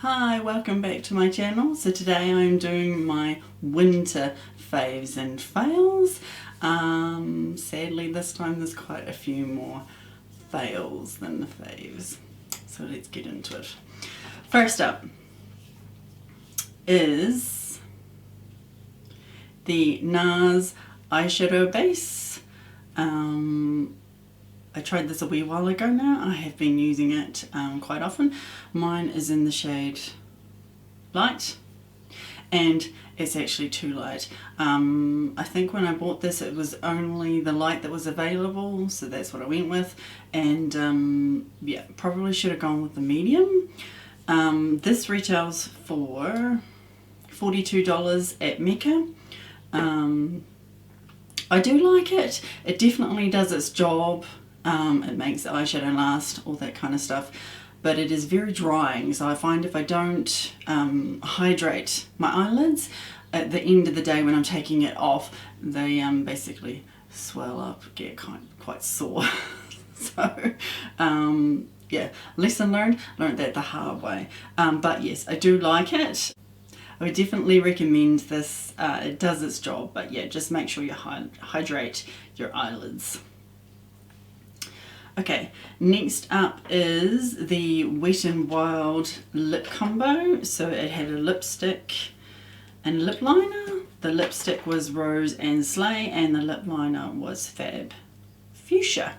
Hi, welcome back to my channel. So today I'm doing my winter faves and fails. Sadly this time there's quite a few more fails than the faves. So let's get into it. First up is the Nars eyeshadow base. I tried this a wee while ago now. I have been using it quite often. Mine is in the shade Light, and it's actually too light. I think when I bought this it was only the light that was available, so that's what I went with. And yeah, probably should have gone with the medium. This retails for $42 at Mecca. I do like it. It definitely does its job. It makes the eyeshadow last, all that kind of stuff, but it is very drying. So I find if I don't hydrate my eyelids at the end of the day when I'm taking it off, they basically swell up, get quite sore. So yeah, lesson learned that the hard way. But yes, I do like it. I would definitely recommend this. It does its job, but yeah, just make sure you hydrate your eyelids. Okay, next up is the Wet n Wild lip combo. So it had a lipstick and lip liner. The lipstick was Rose and Slay, and the lip liner was Fab Fuchsia.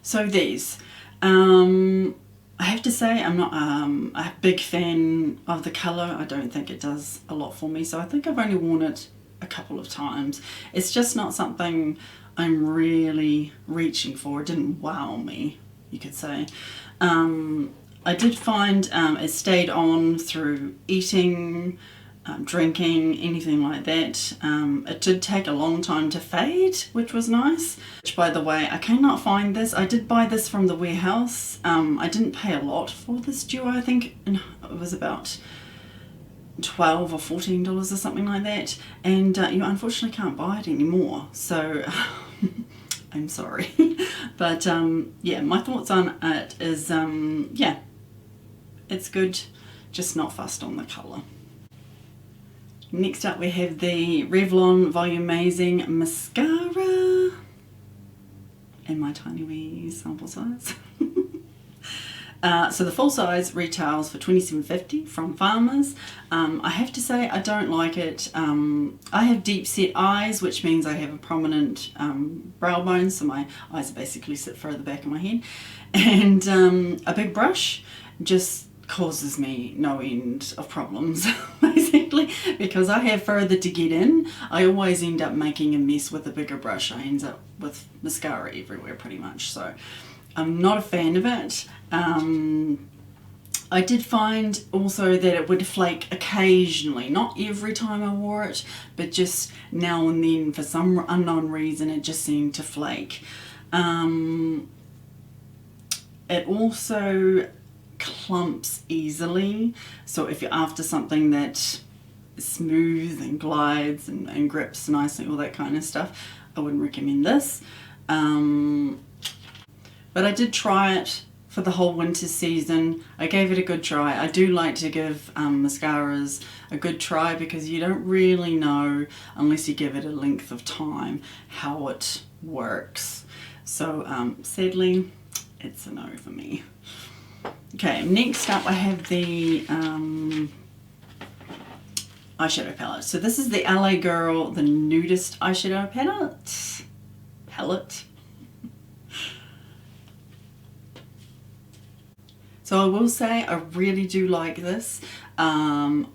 So these, I have to say I'm not a big fan of the colour. I don't think it does a lot for me, so I think I've only worn it a couple of times. It's just not something I'm really reaching for. It didn't wow me, you could say. I did find it stayed on through eating, drinking, anything like that. It did take a long time to fade, which was nice. Which, by the way, I cannot find this. I did buy this from the warehouse. I didn't pay a lot for this duo. I think it was about $12 or $14 or something like that, and you unfortunately can't buy it anymore, so I'm sorry. But yeah, my thoughts on it is yeah, it's good, just not fussed on the colour. Next up we have the Revlon Volumazing Mascara in my tiny wee sample size. So the full size retails for $27.50 from Farmers. I have to say I don't like it. I have deep set eyes, which means I have a prominent brow bone, so my eyes basically sit further back of my head. And a big brush just causes me no end of problems, basically, because I have further to get in. I always end up making a mess with a bigger brush. I end up with mascara everywhere pretty much, so I'm not a fan of it. I did find also that it would flake occasionally, not every time I wore it, but just now and then for some unknown reason it just seemed to flake. It also clumps easily, so if you're after something that is smooth and glides and grips nicely, all that kind of stuff, I wouldn't recommend this. But I did try it for the whole winter season. I gave it a good try. I do like to give mascaras a good try because you don't really know unless you give it a length of time how it works. So sadly it's a no for me. Okay, next up I have the eyeshadow palette. So this is the LA Girl The Nudist eyeshadow palette. So I will say I really do like this. I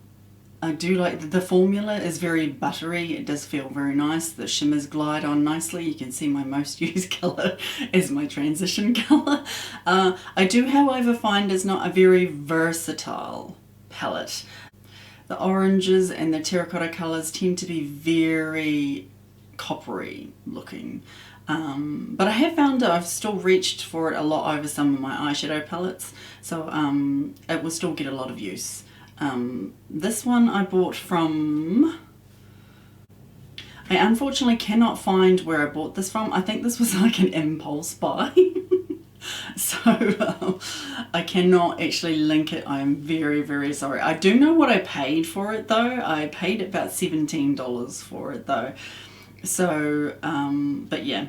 do like the formula is very buttery. It does feel very nice. The shimmers glide on nicely. You can see my most used colour is my transition colour. I do, however, find it's not a very versatile palette. The oranges and the terracotta colours tend to be very coppery looking. But I have found that I've still reached for it a lot over some of my eyeshadow palettes, so it will still get a lot of use. This one I bought from, I unfortunately cannot find where I bought this from. I think this was like an impulse buy. So I cannot actually link it. I am very, very sorry. I do know what I paid for it though. I paid about $17 for it though. So, but yeah.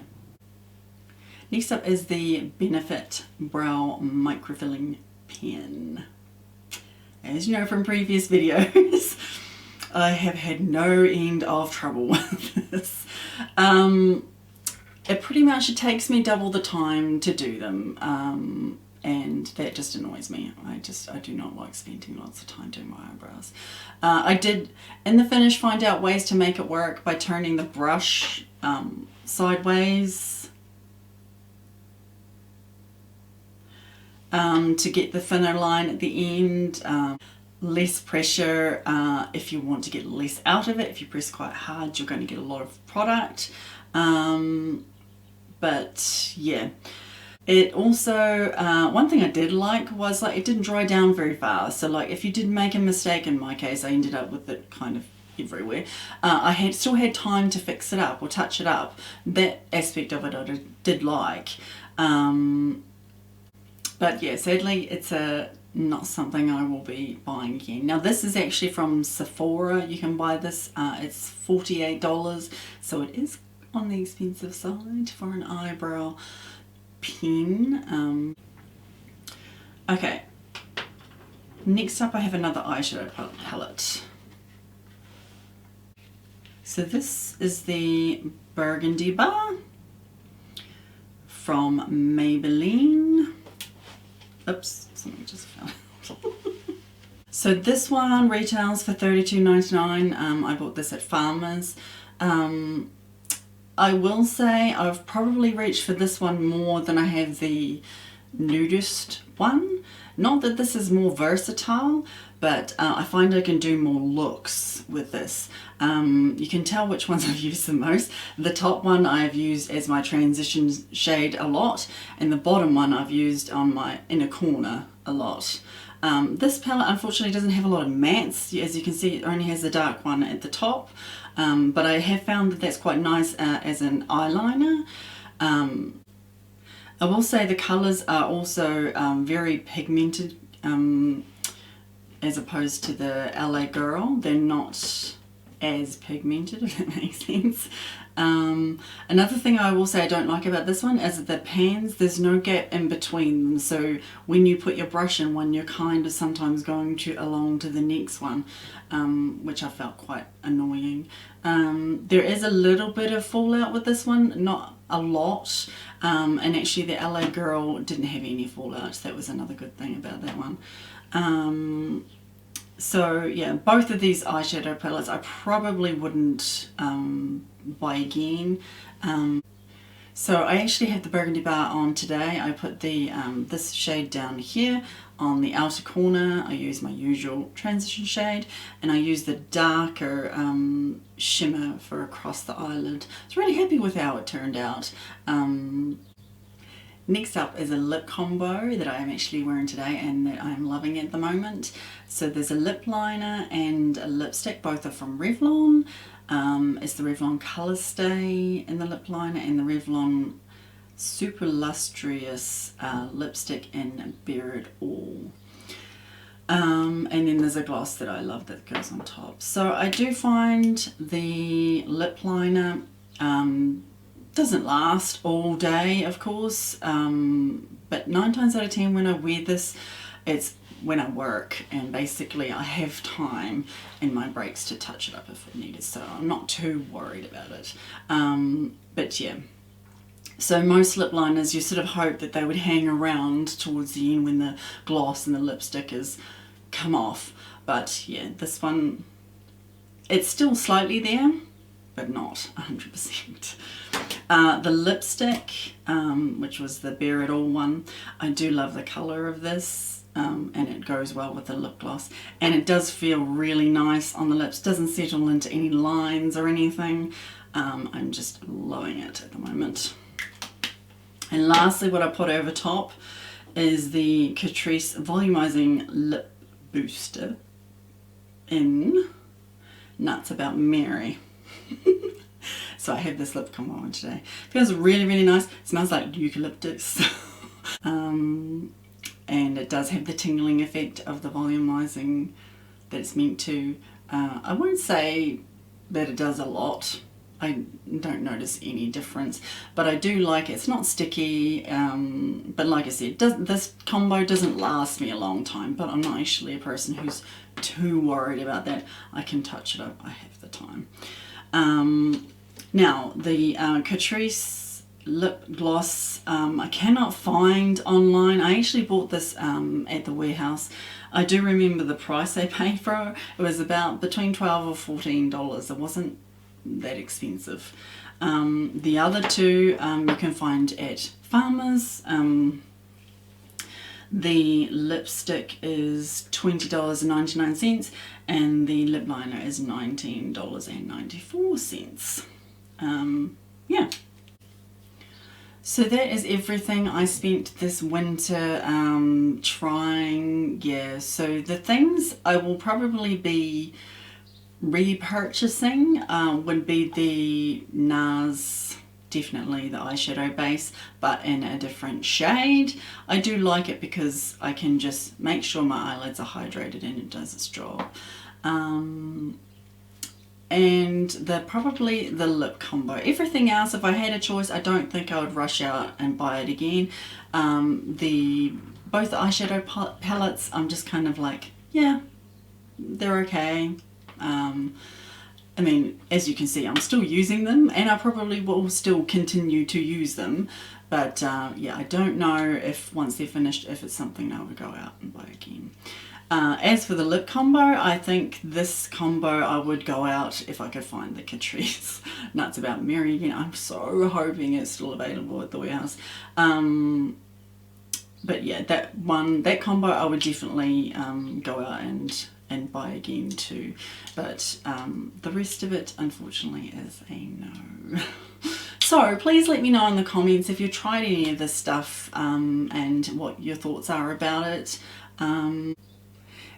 Next up is the Benefit Brow Microfilling Pen. As you know from previous videos, I have had no end of trouble with this. It pretty much takes me double the time to do them, and that just annoys me. I do not like spending lots of time doing my eyebrows. I did in the finish find out ways to make it work by turning the brush sideways to get the thinner line at the end. Less pressure if you want to get less out of it. If you press quite hard, you're going to get a lot of product. But yeah, it also, one thing I did like was like it didn't dry down very fast. So like if you did make a mistake, in my case I ended up with it kind of everywhere, I still had time to fix it up or touch it up. That aspect of it I did like. But yeah, sadly it's not something I will be buying again. Now this is actually from Sephora. You can buy this. It's $48, so it is on the expensive side for an eyebrow pen. Okay, next up I have another eyeshadow palette. So this is the Burgundy Bar from Maybelline. Oops, something just fell out. So this one retails for $32.99. I bought this at Farmers. I will say I've probably reached for this one more than I have the Nudist one. Not that this is more versatile, but I find I can do more looks with this. You can tell which ones I've used the most. The top one I've used as my transition shade a lot, and the bottom one I've used on my inner corner a lot. This palette unfortunately doesn't have a lot of mattes. As you can see, it only has the dark one at the top, but I have found that that's quite nice as an eyeliner. I will say the colours are also very pigmented, as opposed to the LA Girl. They're not as pigmented, if that makes sense. Another thing I will say I don't like about this one is that the pans, there's no gap in between them, so when you put your brush in one, you're kind of sometimes going along to the next one, which I felt quite annoying. There is a little bit of fallout with this one, not a lot, and actually the LA Girl didn't have any fallout, so that was another good thing about that one. So yeah, both of these eyeshadow palettes I probably wouldn't buy again. So I actually have the Burgundy Bar on today. I put the this shade down here on the outer corner. I use my usual transition shade, and I use the darker shimmer for across the eyelid. I was really happy with how it turned out. Next up is a lip combo that I am actually wearing today and that I am loving at the moment. So there's a lip liner and a lipstick, both are from Revlon. It's the Revlon Colorstay in the lip liner and the Revlon Super Lustrous lipstick in Bare It All. And then there's a gloss that I love that goes on top. So I do find the lip liner doesn't last all day, of course, but 9 times out of 10 when I wear this, it's when I work, and basically I have time in my breaks to touch it up if I need it, so I'm not too worried about it. But yeah, so most lip liners you sort of hope that they would hang around towards the end when the gloss and the lipstick has come off, but yeah, this one, it's still slightly there, but not 100%. The lipstick, which was the Bare It All one, I do love the colour of this, and it goes well with the lip gloss, and it does feel really nice on the lips, doesn't settle into any lines or anything. I'm just loving it at the moment. And lastly, what I put over top is the Catrice Volumizing Lip Booster in Nuts About Mary. So I have this lip combo on today. It feels really, really nice. It smells like eucalyptus. and it does have the tingling effect of the volumizing that it's meant to. I won't say that it does a lot. I don't notice any difference, but I do like it. It's not sticky, but like I said, this combo doesn't last me a long time, but I'm not actually a person who's too worried about that. I can touch it up, I have the time. Now, the Catrice Lip Gloss, I cannot find online. I actually bought this at the warehouse. I do remember the price I paid for it. It was about between $12 or $14. It wasn't that expensive. The other two you can find at Farmers. The lipstick is $20.99 and the lip liner is $19.94. Yeah. So that is everything I spent this winter trying. Yeah, so the things I will probably be repurchasing would be the Nars, definitely the eyeshadow base, but in a different shade. I do like it because I can just make sure my eyelids are hydrated and it does its job. And probably the lip combo. Everything else, if I had a choice, I don't think I would rush out and buy it again. Both the eyeshadow palettes, I'm just kind of like, yeah, they're okay. I mean, as you can see, I'm still using them and I probably will still continue to use them, but yeah, I don't know if once they're finished, if it's something I would go out and buy again. As for the lip combo, I think this combo I would go out if I could find the Catrice Nuts About Mary again. I'm so hoping it's still available at the warehouse. But yeah, that combo I would definitely go out and buy again too, but the rest of it unfortunately is a no. So please let me know in the comments if you've tried any of this stuff and what your thoughts are about it.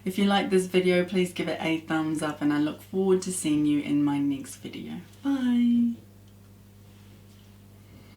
If you like this video, please give it a thumbs up and I look forward to seeing you in my next video. Bye!